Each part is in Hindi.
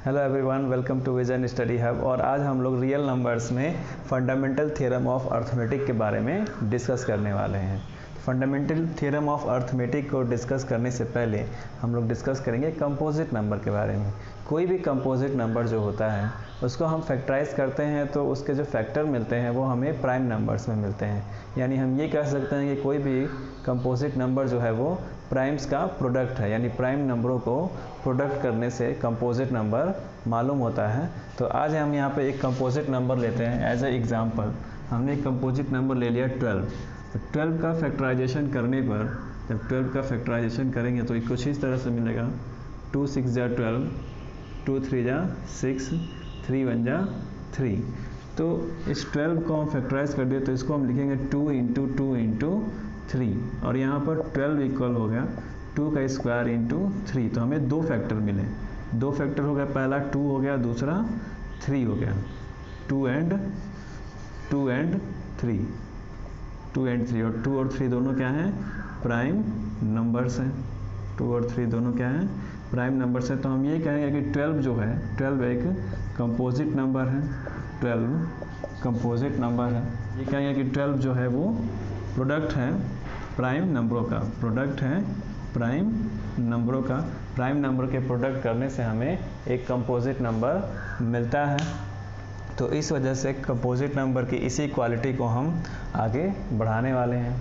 Hello everyone, welcome to Vision Study Hub. और आज हम लोग रियल नंबर्स में फंडामेंटल थ्योरम ऑफ अर्थमेटिक के बारे में डिस्कस करने वाले हैं। फंडामेंटल थ्योरम ऑफ अर्थमेटिक को डिस्कस करने से पहले हम लोग डिस्कस करेंगे कंपोजिट नंबर के बारे में। कोई भी कंपोजिट नंबर जो होता है उसको हम फैक्टराइज करते हैं तो उसके जो फैक्टर मिलते हैं वो हमें प्राइम नंबर्स में मिलते हैं। यानी हम ये कह सकते हैं कि कोई भी कंपोजिट नंबर जो है वो प्राइम्स का प्रोडक्ट है, यानी प्राइम नंबरों को प्रोडक्ट करने से कंपोजिट नंबर मालूम होता है। तो आज हम यहाँ पे एक कंपोजिट नंबर लेते हैं एज ए एग्जांपल। हमने एक कंपोजिट नंबर ले लिया 12। तो 12 का फैक्टराइजेशन करने पर, जब 12 का फैक्टराइजेशन करेंगे तो कुछ इस तरह से मिलेगा 2 6 जा 12, 2 3 जा 6, 3 1 जा 3। तो इस 12 को हम फैक्टराइज कर दिए तो इसको हम लिखेंगे 2 इंटू 2 इंटू 3, और यहाँ पर 12 इक्वल हो गया 2 का स्क्वायर इंटू 3। तो हमें दो फैक्टर मिले, दो फैक्टर हो गया, पहला 2 हो गया, दूसरा 3 हो गया। 2 एंड 3, 2 एंड 3, और 2 और 3 दोनों क्या हैं? प्राइम नंबर्स हैं। 2 और 3 दोनों क्या हैं? प्राइम नंबर्स हैं। तो हम ये कहेंगे कि 12 जो है, 12 एक कंपोजिट नंबर है। 12 कंपोजिट नंबर है। ये कहेंगे कि 12 जो है वो प्रोडक्ट है प्राइम नंबरों का, प्रोडक्ट है प्राइम नंबरों का। प्राइम नंबर के प्रोडक्ट करने से हमें एक कंपोजिट नंबर मिलता है। तो इस वजह से कंपोजिट नंबर की इसी क्वालिटी को हम आगे बढ़ाने वाले हैं।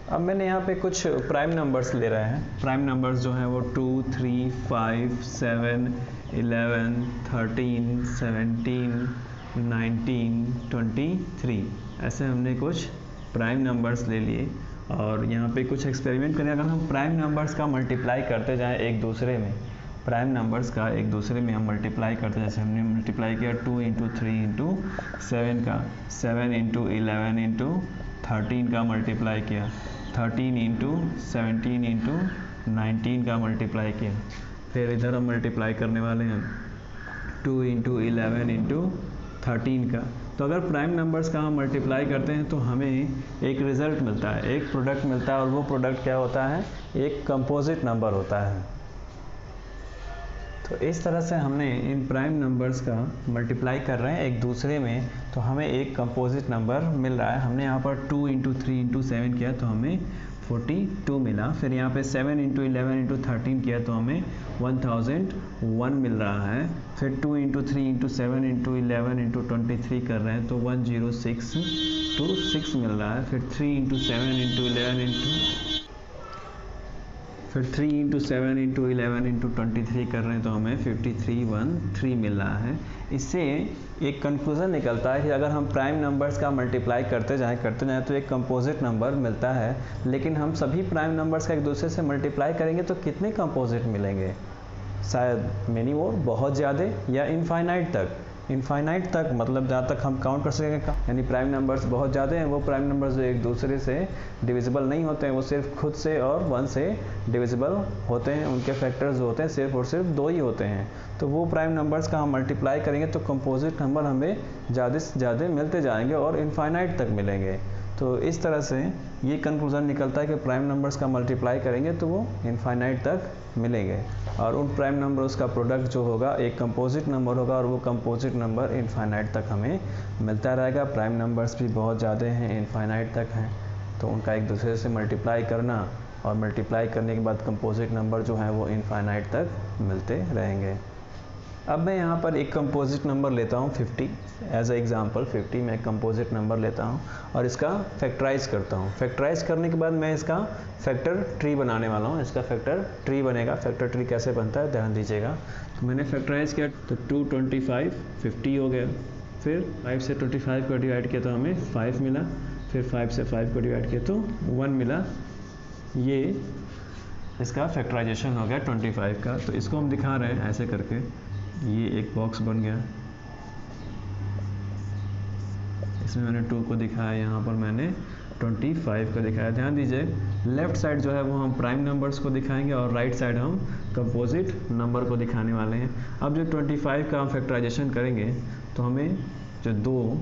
अब मैंने यहाँ पे कुछ प्राइम नंबर्स ले रहे हैं। प्राइम नंबर्स जो हैं वो 2 3 5 7 11 13 17 19 23, ऐसे हमने कुछ प्राइम नंबर्स ले लिए। और यहाँ पे कुछ एक्सपेरिमेंट करें। अगर हम प्राइम नंबर्स का मल्टीप्लाई करते जाएं एक दूसरे में, प्राइम नंबर्स का एक दूसरे में हम मल्टीप्लाई करते, जैसे हमने मल्टीप्लाई किया 2 इंटू 3 इंटू 7 का, 7 इंटू 11 इंटू 13 का मल्टीप्लाई किया, 13 इंटू 17 इंटू 19 का मल्टीप्लाई किया। फिर इधर हम मल्टीप्लाई करने वाले हैं 2 इंटू 11 इंटू 13 का। तो अगर प्राइम नंबर्स का हम मल्टीप्लाई करते हैं तो हमें एक रिज़ल्ट मिलता है, एक प्रोडक्ट मिलता है, और वो प्रोडक्ट क्या होता है? एक कंपोजिट नंबर होता है। तो इस तरह से हमने इन प्राइम नंबर्स का मल्टीप्लाई कर रहे हैं एक दूसरे में, तो हमें एक कंपोजिट नंबर मिल रहा है। हमने यहाँ पर 2 इंटू 3 इंटू 7 किया तो हमें 42 मिला। फिर यहाँ पे 7 इंटू 11 इंटू 13 किया तो हमें 1001 मिल रहा है। फिर 2 इंटू 3 इंटू 7 इंटू 11 इंटू 23 कर रहे हैं तो 10626 मिल रहा है। फिर 3 into 7 into 11 into 7 into 11 into 23 कर रहे हैं तो हमें 5313 मिल रहा है। इससे एक कंक्लूजन निकलता है कि अगर हम प्राइम नंबर्स का मल्टीप्लाई करते जाएं तो एक कंपोजिट नंबर मिलता है। लेकिन हम सभी प्राइम नंबर्स का एक दूसरे से मल्टीप्लाई करेंगे तो कितने कंपोजिट मिलेंगे? शायद मेनी मोर, बहुत ज़्यादा, या इनफाइनाइट तक। इनफाइनाइट तक मतलब जहाँ तक हम काउंट कर सकेंगे, यानी प्राइम नंबर्स बहुत ज़्यादा हैं। वो प्राइम नंबर्स जो एक दूसरे से डिविजिबल नहीं होते हैं, वो सिर्फ खुद से और 1 से डिविजिबल होते हैं। उनके फैक्टर्स जो होते हैं सिर्फ और सिर्फ 2 ही होते हैं। तो वो प्राइम नंबर्स का हम मल्टीप्लाई करेंगे तो कंपोजिट नंबर हमें ज़्यादा से ज़्यादा मिलते जाएंगे और इनफाइनाइट तक मिलेंगे। तो इस तरह से ये कंक्लूजन निकलता है कि प्राइम नंबर्स का मल्टीप्लाई करेंगे तो वो इनफाइनाइट तक मिलेंगे, और उन प्राइम नंबर्स का प्रोडक्ट जो होगा एक कंपोजिट नंबर होगा, और वो कंपोजिट नंबर इनफाइनाइट तक हमें मिलता रहेगा। प्राइम नंबर्स भी बहुत ज़्यादा हैं, इनफाइनाइट तक हैं, तो उनका एक दूसरे से मल्टीप्लाई करना, और मल्टीप्लाई करने के बाद कंपोजिट नंबर जो हैं वो इनफाइनाइट तक मिलते रहेंगे। अब मैं यहाँ पर एक कंपोजिट नंबर लेता हूँ 50 एज ए एग्जांपल। 50 मैं एक कंपोजिट नंबर लेता हूँ और इसका फैक्टराइज करता हूँ। फैक्टराइज करने के बाद मैं इसका फैक्टर ट्री बनाने वाला हूँ। इसका फैक्टर ट्री बनेगा। फैक्टर ट्री कैसे बनता है ध्यान दीजिएगा। तो मैंने फैक्टराइज किया तो 225 50 हो गया। फिर 5 से 25 को डिवाइड किया तो हमें 5 मिला। फिर 5 से 5 को डिवाइड किया तो 1 मिला। ये इसका फैक्टराइजेशन हो गया 25 का। तो इसको हम दिखा रहे हैं ऐसे करके, ये एक बॉक्स बन गया। इसमें मैंने 2 को दिखाया, यहाँ पर मैंने 25 को दिखाया। ध्यान दीजिए, लेफ्ट साइड जो है वो हम प्राइम नंबर्स को दिखाएंगे और राइट साइड हम कंपोजिट नंबर को दिखाने वाले हैं। अब जो 25 का हम फैक्टराइजेशन करेंगे तो हमें जो 2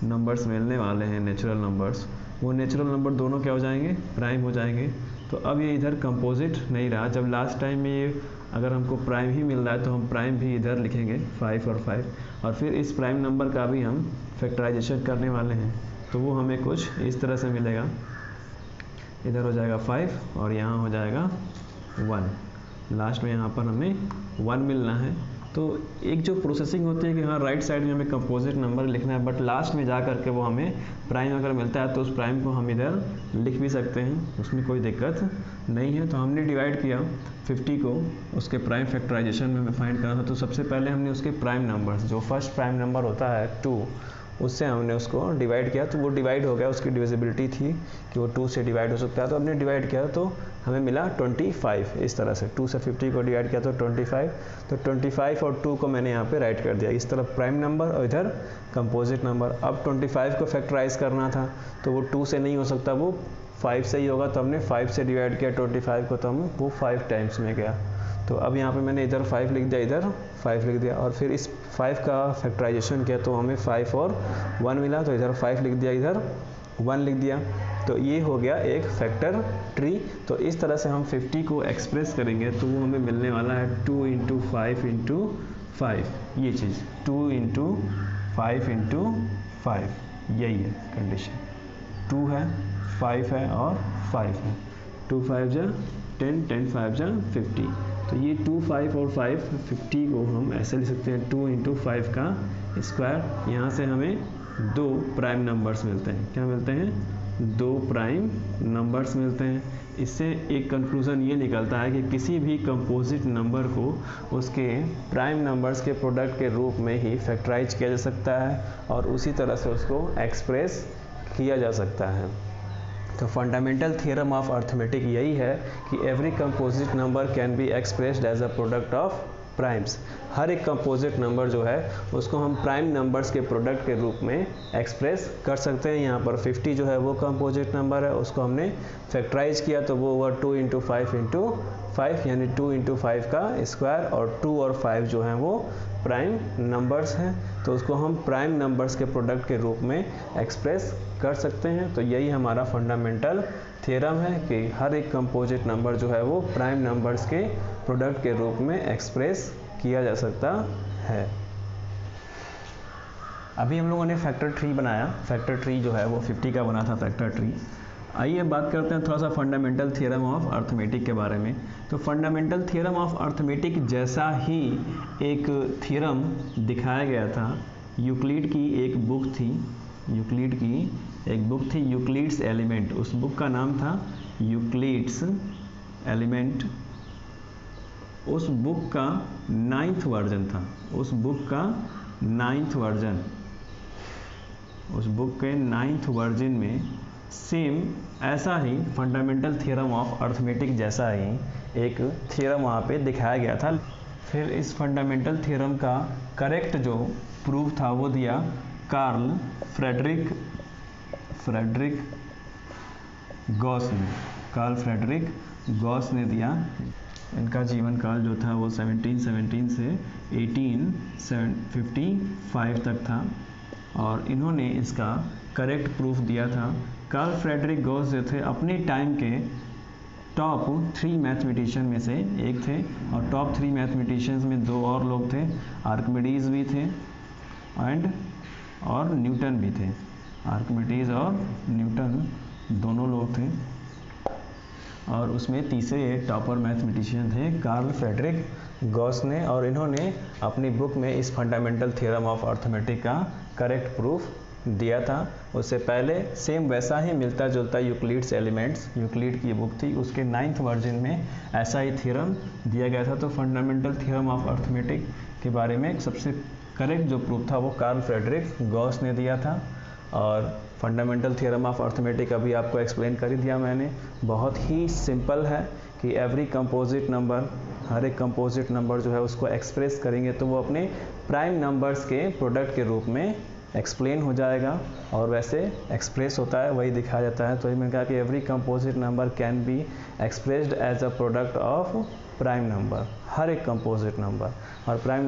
नंबर्स मिलने वाले हैं नेचुरल नंबर्स, वो नेचुरल नंबर दोनों क्या हो जाएंगे? प्राइम हो जाएंगे। तो अब ये इधर कंपोजिट नहीं रहा। जब लास्ट टाइम में ये अगर हमको प्राइम ही मिल रहा है तो हम प्राइम भी इधर लिखेंगे 5 और 5, और फिर इस प्राइम नंबर का भी हम फैक्टराइजेशन करने वाले हैं, तो वो हमें कुछ इस तरह से मिलेगा। इधर हो जाएगा 5 और यहाँ हो जाएगा 1, लास्ट में यहाँ पर हमें 1 मिलना है। तो एक जो प्रोसेसिंग होती है कि हाँ राइट साइड में हमें कंपोजिट नंबर लिखना है, बट लास्ट में जा करके वो हमें प्राइम अगर मिलता है तो उस प्राइम को हम इधर लिख भी सकते हैं, उसमें कोई दिक्कत नहीं है। तो हमने डिवाइड किया 50 को, उसके प्राइम फैक्टराइजेशन में फाइंड करना था। तो सबसे पहले हमने उसके प्राइम नंबर्स, जो फर्स्ट प्राइम नंबर होता है 2, उससे हमने उसको डिवाइड किया, तो वो डिवाइड हो गया। उसकी डिविजिबिलिटी थी कि वो 2 से डिवाइड हो सकता है, तो हमने डिवाइड किया तो हमें मिला 25। इस तरह से 2 से 50 को डिवाइड किया तो 25, तो 25 और 2 को मैंने यहाँ पे राइट कर दिया। इस तरफ प्राइम नंबर और इधर कंपोजिट नंबर। अब 25 को फैक्टराइज करना था तो वो 2 से नहीं हो सकता, वो 5 से ही होगा, तो हमने 5 से डिवाइड किया 25 को, तो हम वो 5 टाइम्स में गया। तो अब यहाँ पे मैंने इधर 5 लिख दिया, इधर 5 लिख दिया, और फिर इस 5 का फैक्टराइजेशन किया तो हमें 5 और 1 मिला, तो इधर 5 लिख दिया, इधर 1 लिख दिया। तो ये हो गया एक फैक्टर ट्री। तो इस तरह से हम 50 को एक्सप्रेस करेंगे तो वो हमें मिलने वाला है 2 × 5 × 5, ये चीज़ 2 × 5 × 5, यही है कंडीशन। 2 है, 5 है और 5 है, 2 5 जा 10, 10 5 जा 50। तो ये 2, 5 और 5, 50 को हम ऐसे लिख सकते हैं 2 × 5 का स्क्वायर। यहाँ से हमें 2 प्राइम नंबर्स मिलते हैं। क्या मिलते हैं? 2 प्राइम नंबर्स मिलते हैं। इससे एक कंक्लूज़न ये निकलता है कि किसी भी कंपोजिट नंबर को उसके प्राइम नंबर्स के प्रोडक्ट के रूप में ही फैक्टराइज किया जा सकता है और उसी तरह से उसको एक्सप्रेस किया जा सकता है। तो फंडामेंटल थ्योरम ऑफ अर्थमेटिक यही है कि every composite number can be expressed as a product of primes. हर एक कंपोजिट नंबर जो है उसको हम प्राइम नंबर्स के प्रोडक्ट के रूप में एक्सप्रेस कर सकते हैं। यहाँ पर 50 जो है वो कंपोजिट नंबर है, उसको हमने फैक्टराइज किया तो वो हुआ 2 × 5 × 5, यानी 2 × 5 का स्क्वायर, और 2 और 5 जो हैं वो प्राइम नंबर्स हैं, तो उसको हम प्राइम नंबर्स के प्रोडक्ट के रूप में एक्सप्रेस कर सकते हैं। तो यही हमारा फंडामेंटल थ्योरम है कि हर एक कंपोजिट नंबर जो है वो प्राइम नंबर्स के प्रोडक्ट के रूप में एक्सप्रेस किया जा सकता है। अभी हम लोगों ने फैक्टर ट्री बनाया। फैक्टर ट्री जो है वो 50 का बना था फैक्टर ट्री। आइए बात करते हैं थोड़ा सा फंडामेंटल थ्योरम ऑफ अर्थमेटिक के बारे में। तो फंडामेंटल थ्योरम ऑफ अर्थमेटिक जैसा ही एक थ्योरम दिखाया गया था, यूक्लिड की एक बुक थी, यूक्लिड्स एलिमेंट। उस बुक का नाम था यूक्लिड्स एलिमेंट। उस बुक का 9th वर्जन था, उस बुक के 9th वर्जन में सेम ऐसा ही फंडामेंटल थ्योरम ऑफ अर्थमेटिक जैसा ही एक थ्योरम वहाँ पे दिखाया गया था। फिर इस फंडामेंटल थ्योरम का करेक्ट जो प्रूफ था वो दिया कार्ल फ्रेडरिक गॉस ने दिया। इनका जीवन काल जो था वो 1717 से 1855 तक था और इन्होंने इसका करेक्ट प्रूफ दिया था। कार्ल फ्रेडरिक गॉस जो थे अपने टाइम के टॉप 3 मैथमेटिशियन में से एक थे और टॉप 3 मैथमेटिशियंस में 2 और लोग थे, आर्किमिडीज भी थे और न्यूटन भी थे। आर्किमिडीज और न्यूटन दोनों लोग थे और उसमें तीसरे एक टॉपर मैथमेटिशियन थे कार्ल फ्रेडरिक गॉस ने, और इन्होंने अपनी बुक में इस फंडामेंटल थ्योरम ऑफ अर्थमेटिक का करेक्ट प्रूफ दिया था। उससे पहले सेम वैसा ही मिलता जुलता यूक्लिड्स एलिमेंट्स, यूक्लिड की बुक थी, उसके 9th वर्जन में ऐसा ही थ्योरम दिया गया था। तो फंडामेंटल थ्योरम ऑफ अर्थमेटिक के बारे में सबसे करेक्ट जो प्रूफ था वो कार्ल फ्रेडरिक गॉस ने दिया था। और फंडामेंटल थ्योरम ऑफ अर्थमेटिक अभी आपको एक्सप्लेन कर ही दिया मैंने। बहुत ही सिंपल है कि एवरी कंपोजिट नंबर, हर एक कंपोजिट नंबर जो है उसको एक्सप्रेस करेंगे तो वो अपने प्राइम नंबर्स के प्रोडक्ट के रूप में एक्सप्लेन हो जाएगा और वैसे एक्सप्रेस होता है, वही दिखाया जाता है। तो ये मैंने कहा कि every composite number can be expressed as a product of prime number, हर एक कंपोजिट नंबर। और प्राइम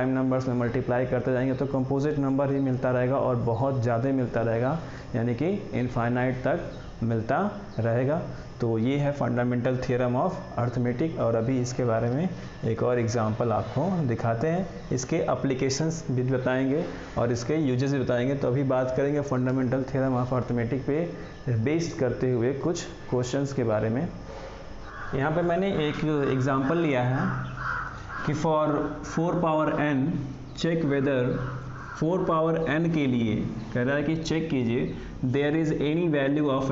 नंबर्स में मल्टीप्लाई करते जाएंगे तो कंपोजिट नंबर ही मिलता रहेगा और बहुत ज़्यादा मिलता रहेगा, यानी कि इनफाइनाइट तक मिलता रहेगा। तो ये है फंडामेंटल थ्योरम ऑफ अर्थमेटिक। और अभी इसके बारे में एक और एग्जांपल आपको दिखाते हैं, इसके एप्लीकेशंस भी बताएंगे और इसके यूजेस भी बताएंगे। तो अभी बात करेंगे फंडामेंटल थ्योरम ऑफ अर्थमेटिक पे बेस्ड करते हुए कुछ क्वेश्चंस के बारे में। यहाँ पे मैंने एक एग्जांपल लिया है कि for 4 power n check whether 4 power n के लिए कह रहा है कि चेक कीजिए there is any value of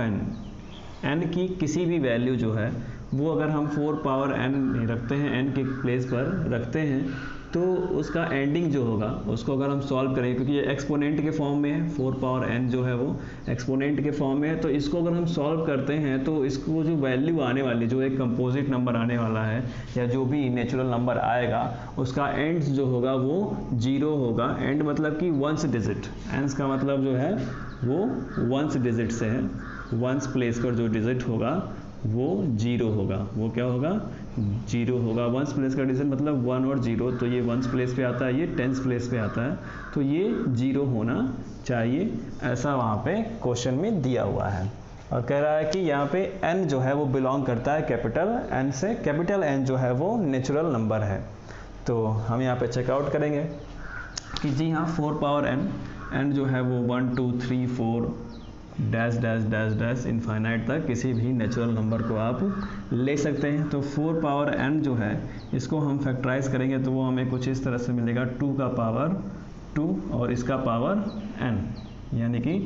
n की किसी भी वैल्यू जो है वो अगर हम 4 पावर n रखते हैं, n के प्लेस पर रखते हैं, तो उसका एंडिंग जो होगा उसको अगर हम सॉल्व करें, क्योंकि ये एक्सपोनेंट के फॉर्म में है, 4 पावर n जो है वो एक्सपोनेंट के फॉर्म में है, तो इसको अगर हम सॉल्व करते हैं तो इसको जो वैल्यू आने वाली, जो एक कंपोजिट नंबर आने वाला है या जो भी नेचुरल नंबर आएगा, उसका एंड जो होगा वो 0 होगा। एंड मतलब कि वंस डिजिट, एंड्स का मतलब जो है वो वंस डिजिट से है, वंस प्लेस पर जो डिजिट होगा वो 0 होगा। वो क्या होगा? 0 होगा। वंस प्लेस का डिजिट मतलब 1 और 0, तो ये वंस प्लेस पे आता है, ये टेंस प्लेस पे आता है, तो ये 0 होना चाहिए, ऐसा वहाँ पे क्वेश्चन में दिया हुआ है। और कह रहा है कि यहाँ पे n जो है वो बिलोंग करता है कैपिटल n से, कैपिटल N जो है वो नेचुरल नंबर है। तो हम यहाँ पे चेकआउट करेंगे कि जी हाँ 4 पावर n जो है वो 1 2 3 4 dash dash dash dash infinite तक किसी भी नेचुरल नंबर को आप ले सकते हैं। तो 4 पावर n जो है इसको हम फैक्टराइज करेंगे तो वो हमें कुछ इस तरह से मिलेगा, 2 का पावर 2 और इसका पावर n, यानी कि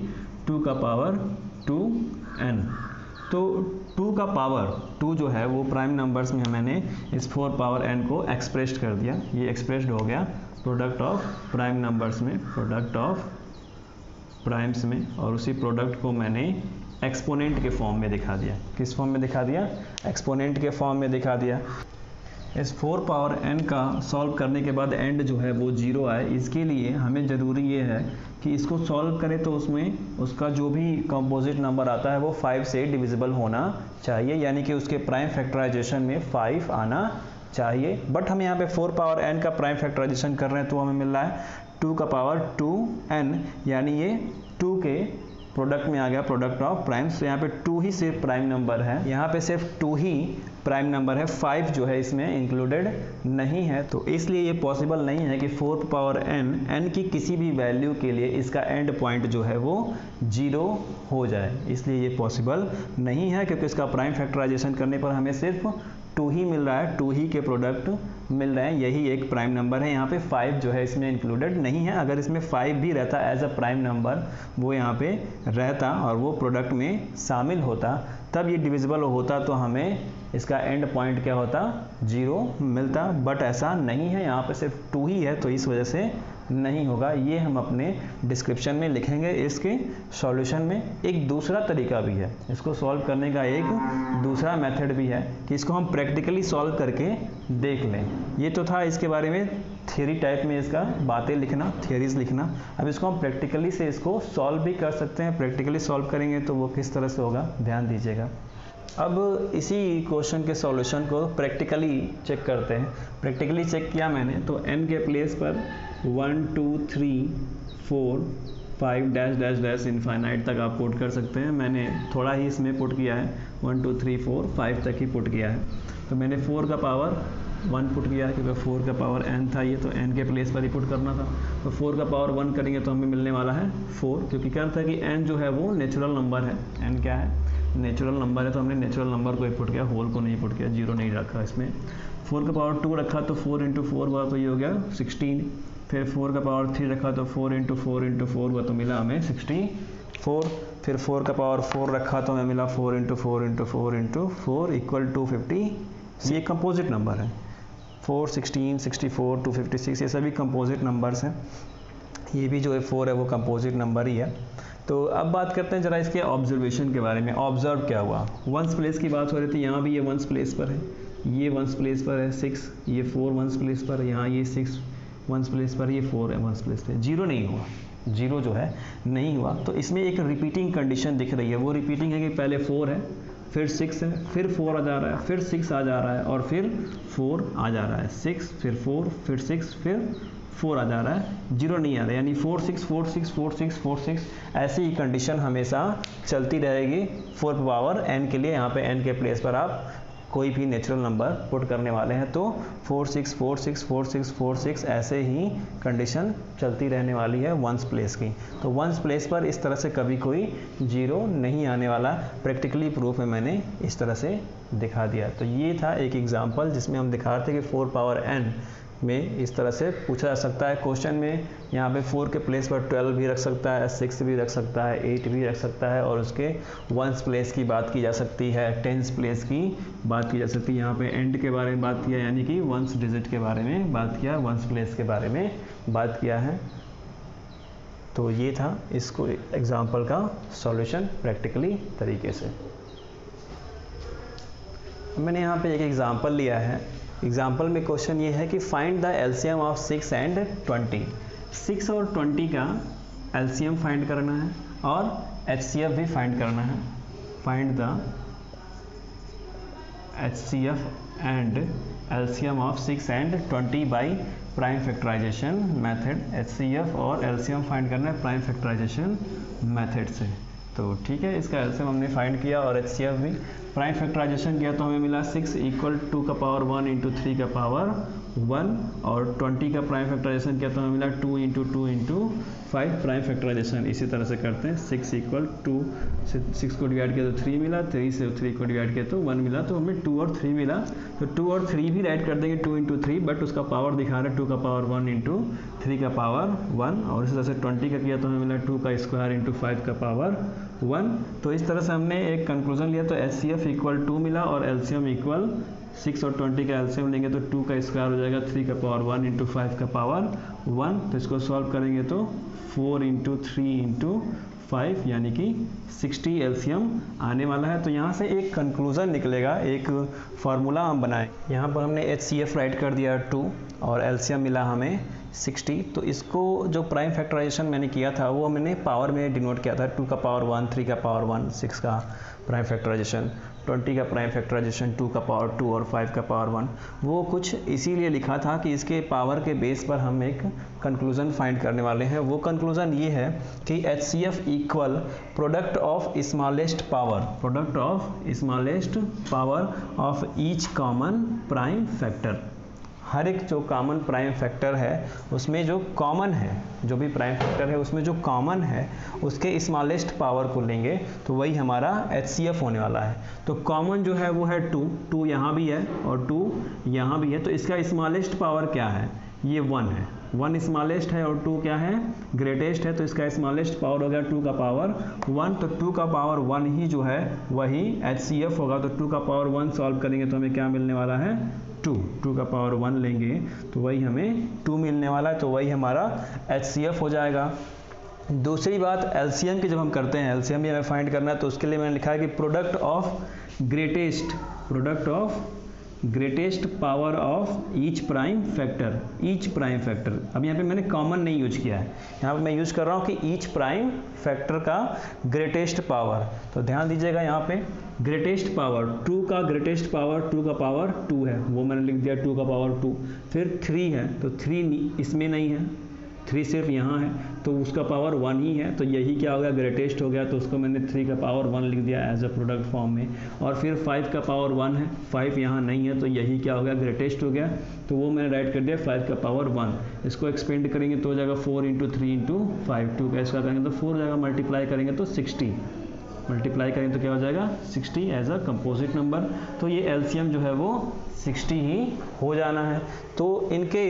2 का पावर 2n। तो 2 का पावर 2 जो है वो प्राइम नंबर्स में मैंने इस 4 पावर n को एक्सप्रेस्ड कर दिया, ये एक्सप्रेस्ड हो गया प्रोडक्ट ऑफ प्राइम नंबर्स में, प्रोडक्ट ऑफ प्राइम्स में, और उसी प्रोडक्ट को मैंने एक्सपोनेंट के फॉर्म में दिखा दिया। किस फॉर्म में दिखा दिया? एक्सपोनेंट के फॉर्म में दिखा दिया। इस 4 पावर n का सॉल्व करने के बाद एंड जो है वो 0 आए, इसके लिए हमें ज़रूरी ये है कि इसको सॉल्व करें तो उसमें उसका जो भी कंपोजिट नंबर आता है वो 5 से डिविजिबल होना चाहिए, यानी कि उसके प्राइम फैक्टराइजेशन में 5 आना चाहिए। बट हम यहाँ पे 4 पावर n का प्राइम फैक्टराइजेशन कर रहे हैं तो हमें मिल रहा है 2 का पावर 2n, यानी ये 2 के प्रोडक्ट में आ गया, प्रोडक्ट ऑफ प्राइम्स। तो यहाँ पे 2 ही सिर्फ प्राइम नंबर है, यहाँ पे सिर्फ 2 ही प्राइम नंबर है, 5 जो है इसमें इंक्लूडेड नहीं है। तो इसलिए ये पॉसिबल नहीं है कि 4 पावर n की किसी भी वैल्यू के लिए इसका एंड पॉइंट जो है वो 0 हो जाए, इसलिए ये पॉसिबल नहीं है, क्योंकि इसका प्राइम फैक्टराइजेशन करने पर हमें सिर्फ 2 ही मिल रहा है, 2 ही के प्रोडक्ट मिल रहे हैं, यही एक प्राइम नंबर है। यहाँ पे 5 जो है इसमें इंक्लूडेड नहीं है। अगर इसमें 5 भी रहता एज अ प्राइम नंबर, वो यहाँ पे रहता और वो प्रोडक्ट में शामिल होता, तब ये डिविजिबल होता, तो हमें इसका एंड पॉइंट क्या होता? 0 मिलता। बट ऐसा नहीं है, यहाँ पे सिर्फ 2 ही है, तो इस वजह से नहीं होगा। ये हम अपने डिस्क्रिप्शन में लिखेंगे। इसके सॉल्यूशन में एक दूसरा तरीका भी है, इसको सॉल्व करने का एक दूसरा मेथड भी है कि इसको हम प्रैक्टिकली सॉल्व करके देख लें। ये तो था इसके बारे में थ्योरी टाइप में इसका बातें लिखना, थ्योरीज लिखना। अब इसको हम प्रैक्टिकली से इसको सॉल्व भी कर सकते हैं। प्रैक्टिकली सॉल्व करेंगे तो वो किस तरह से होगा, ध्यान दीजिएगा। अब इसी क्वेश्चन के सॉल्यूशन को प्रैक्टिकली चेक करते हैं। प्रैक्टिकली चेक किया मैंने, तो n के प्लेस पर 1 2 3 4 5 डैश डैश डैश इनफाइनाइट तक आप पुट कर सकते हैं। मैंने थोड़ा ही इसमें पुट किया है, 1 2 3 4 5 तक ही पुट किया है। तो मैंने 4 का पावर 1 पुट किया है, क्योंकि 4 का पावर n था ये, तो n के प्लेस पर ही पुट करना था। तो 4 का पावर 1 करेंगे तो हमें मिलने वाला है 4, क्योंकि क्या था कि n जो है वो नेचुरल नंबर है। n क्या है? नेचुरल नंबर है, तो हमने नेचुरल नंबर को ही पुट किया, होल को नहीं पुट किया, 0 नहीं रखा इसमें। 4 का पावर 2 रखा तो 4 × 4 हुआ, तो ये हो गया 16। फिर 4 का पावर 3 रखा तो 4 × 4 × 4 हुआ, तो मिला हमें 64। फिर 4 का पावर 4 रखा तो हमें मिला 4 × 4 × 4 × 4 इक्वल टू 50। ये कंपोजिट नंबर है, 4 16 64 256, ये सभी कंपोजिट नंबर्स हैं। ये भी जो है 4 है वो कंपोजिट नंबर ही है। तो अब बात करते हैं जरा इसके ऑब्जर्वेशन के बारे में। ऑब्जर्व क्या हुआ? वंस प्लेस की बात हो रही थी, यहाँ भी ये वंस प्लेस पर है, ये वंस प्लेस पर है 6, ये 4 वंस प्लेस पर है, यहाँ ये 6 वंस प्लेस पर, ये 4 है वंस प्लेस पर। 0 नहीं हुआ, 0 जो है नहीं हुआ। तो इसमें एक रिपीटिंग कंडीशन दिख रही है। वो रिपीटिंग है कि पहले 4 है, फिर 6 है, फिर 4 आ जा रहा है, फिर 6 आ जा रहा है, और फिर 4 आ जा रहा है। 6 फिर 4 फिर 6 फिर 4 आ जा रहा है, 0 नहीं आ रहा है, यानी 4 6 4 6 4 6 4 6 ऐसी ही कंडीशन हमेशा चलती रहेगी 4 पावर n के लिए। यहाँ पे n के प्लेस पर आप कोई भी नेचुरल नंबर पुट करने वाले हैं तो 4 6 4 6 4 6 4 6 ऐसे ही कंडीशन चलती रहने वाली है वंस प्लेस की। तो वंस प्लेस पर इस तरह से कभी कोई 0 नहीं आने वाला, प्रैक्टिकली प्रूफ में मैंने इस तरह से दिखा दिया। तो ये था एक एग्जांपल जिसमें हम दिखा रहे थे कि 4 पावर n में इस तरह से पूछा जा सकता है क्वेश्चन में। यहाँ पे 4 के प्लेस पर 12 भी रख सकता है, 6 भी रख सकता है, 8 भी रख सकता है, और उसके वंस प्लेस की बात की जा सकती है, टेंस प्लेस की बात की जा सकती है। यहाँ पे एंड के बारे में बात किया, यानी कि वंस डिजिट के बारे में बात किया, वंस प्लेस के बारे में बात किया है। तो ये था इसको एग्जाम्पल का सॉल्यूशन प्रैक्टिकली तरीके से। मैंने यहाँ पे एक एग्जाम्पल लिया है। एग्जाम्पल में क्वेश्चन ये है कि find the LCM of 6 and 20। 6 और 20 का एलसीएम फाइंड करना है और एचसीएफ भी फाइंड करना है। Find the HCF and LCM of 6 and 20 by prime factorization method. HCF और एलसीएम फाइंड करना है प्राइम फैक्टराइजेशन मेथड से। तो ठीक है, इसका एलसीएम हमने फाइंड किया और एचसीएफ भी। प्राइम फैक्टराइजेशन किया तो हमें मिला 6 इक्वल 2 का पावर 1 इंटू 3 का पावर 1, और 20 का प्राइम फैक्टराइजेशन किया तो हमें मिला 2 इंटू 2 इंटू 5 प्राइम फैक्टराइजेशन। इसी तरह से करते हैं। 6 इक्वल 2 से 6 को डिवाइड किया तो 3 मिला, 3 से 3 को डिवाइड किया तो 1 मिला, तो हमें 2 और 3 मिला। तो 2 और 3 भी राइट कर देंगे 2 इंटू 3, बट उसका पावर दिखा रहे हैं 2 का पावर 1 इंटू 3 का पावर 1, और इसी तरह से 20 का किया तो हमें मिला 2 का स्क्वायर इंटू 5 का पावर 1। तो इस तरह से हमने एक कंक्लूजन लिया। तो एचसीएफ इक्वल 2 मिला और एलसीएम इक्वल 6 और 20 का एलसीएम लेंगे तो 2 का स्क्वायर हो जाएगा 3 का पावर 1 इंटू 5 का पावर 1। तो इसको सॉल्व करेंगे तो 4 इंटू 3 इंटू 5 यानी कि 60 एलसीएम आने वाला है। तो यहाँ से एक कंक्लूजन निकलेगा, एक फार्मूला हम बनाए। यहाँ पर हमने एचसीएफ राइट कर दिया 2 और एलसीएम मिला हमें 60। तो इसको जो प्राइम फैक्टराइजेशन मैंने किया था वो मैंने पावर में डिनोट किया था। 2 का पावर 1, 3 का पावर 1, 6 का प्राइम फैक्टराइजेशन, 20 का प्राइम फैक्टराइजेशन 2 का पावर 2 और 5 का पावर 1। वो कुछ इसीलिए लिखा था कि इसके पावर के बेस पर हम एक कंक्लूजन फाइंड करने वाले हैं। वो कंक्लूजन ये है कि HCF equal product of smallest power, product of smallest power of each common prime factor. हर एक जो कॉमन प्राइम फैक्टर है उसमें जो कॉमन है, जो भी प्राइम फैक्टर है उसमें जो कॉमन है उसके स्मॉलेस्ट पावर को लेंगे तो वही हमारा एचसीएफ होने वाला है। तो कॉमन जो है वो है 2 यहाँ भी है और 2 यहाँ भी है। तो इसका स्मॉलेस्ट पावर क्या है? ये 1 है। 1 स्मॉलेस्ट है और 2 क्या है? ग्रेटेस्ट है। तो इसका स्मॉलेस्ट पावर हो गया 2 का पावर 1। तो 2 का पावर 1 ही जो है वही एचसीएफ होगा। तो 2 का पावर 1 सॉल्व करेंगे तो हमें क्या मिलने वाला है? 2 का पावर 1 लेंगे तो वही हमें 2 मिलने वाला है। तो वही हमारा एचसीएफ हो जाएगा। दूसरी बात, एलसीएम की जब हम करते हैं, एलसीएम भी हमें फाइंड करना है, तो उसके लिए मैंने लिखा है कि product of greatest power of each prime factor. Each prime factor, अब यहाँ पे मैंने कॉमन नहीं यूज किया है, यहाँ पे मैं यूज कर रहा हूँ कि ईच प्राइम फैक्टर का ग्रेटेस्ट पावर। तो ध्यान दीजिएगा यहाँ पे ग्रेटेस्ट पावर 2 का ग्रेटेस्ट पावर 2 का पावर 2 है, वो मैंने लिख दिया 2 का पावर 2। फिर 3 है तो 3 इसमें नहीं है, 3 सिर्फ यहाँ है तो उसका पावर 1 ही है। तो यही क्या हो गया? ग्रेटेस्ट हो गया। तो उसको मैंने 3 का पावर 1 लिख दिया एज अ प्रोडक्ट फॉर्म में। और फिर 5 का पावर 1 है, 5 यहाँ नहीं है तो यही क्या हो गया? ग्रेटेस्ट हो गया। तो वो मैंने राइट कर दिया 5 का पावर 1। इसको एक्सपेंड करेंगे तो हो जाएगा 4 इंटू 3 इंटू 5। 2 का इसका करेंगे तो 4 हो जाएगा, मल्टीप्लाई करेंगे तो 60, मल्टीप्लाई करें तो क्या हो जाएगा? 60 एज अ कंपोजिट नंबर। तो ये एलसीएम जो है वो 60 ही हो जाना है। तो इनके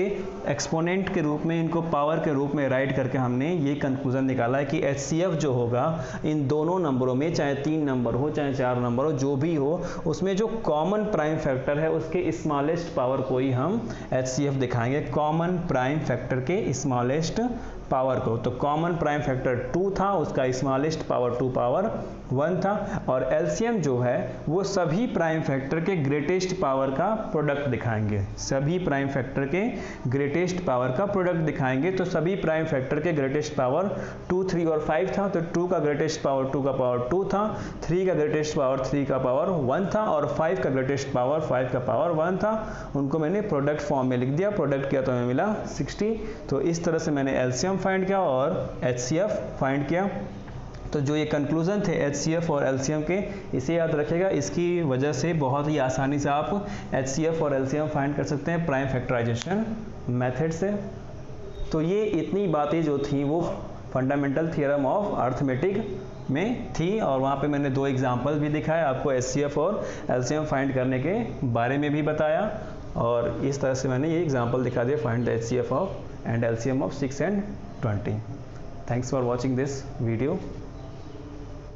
एक्सपोनेंट के रूप में, इनको पावर के रूप में राइट करके हमने ये कंक्लूजन निकाला है कि एचसीएफ जो होगा इन दोनों नंबरों में, चाहे 3 नंबर हो चाहे 4 नंबर हो, जो भी हो, उसमें जो कॉमन प्राइम फैक्टर है उसके स्मॉलेस्ट पावर को ही हम एचसीएफ दिखाएंगे, कॉमन प्राइम फैक्टर के स्मॉलेस्ट पावर को। तो कॉमन प्राइम फैक्टर 2 था, उसका स्मॉलेस्ट पावर 2 पावर 1 था, और एलसीएम जो है वो सभी प्राइम फैक्टर के ग्रेटेस्ट पावर का प्रोडक्ट दिखाएंगे, सभी प्राइम फैक्टर के ग्रेटेस्ट पावर का प्रोडक्ट दिखाएंगे। तो सभी प्राइम फैक्टर के ग्रेटेस्ट पावर 2, 3 और 5 था, तो 2 का ग्रेटेस्ट पावर 2 का पावर 2 था, 3 का ग्रेटेस्ट पावर 3 का पावर 1 था, और 5 का ग्रेटेस्ट पावर 5 का पावर 1 था। उनको मैंने प्रोडक्ट फॉर्म में लिख दिया, प्रोडक्ट किया तो हमें मिला 60। तो इस तरह से मैंने एलसीएम फाइंड किया और एचसीएफ फाइंड किया। तो जो ये कंक्लूजन थे एचसीएफ और एलसीएम के, इसे याद रखिएगा, इसकी वजह से बहुत ही आसानी से आप एचसीएफ और एलसीएम फाइंड कर सकते हैं प्राइम फैक्टराइजेशन मेथड से। तो ये इतनी बातें जो थी वो फंडामेंटल थ्योरम ऑफ अर्थमेटिक में थी, और वहाँ पे मैंने 2 एग्जांपल भी दिखाए आपको, एचसीएफ और एलसीएम फाइंड करने के बारे में भी बताया, और इस तरह से मैंने ये एग्जांपल दिखा दिया, find the HCF of and LCM of 6 and 20। Thanks for watching this video.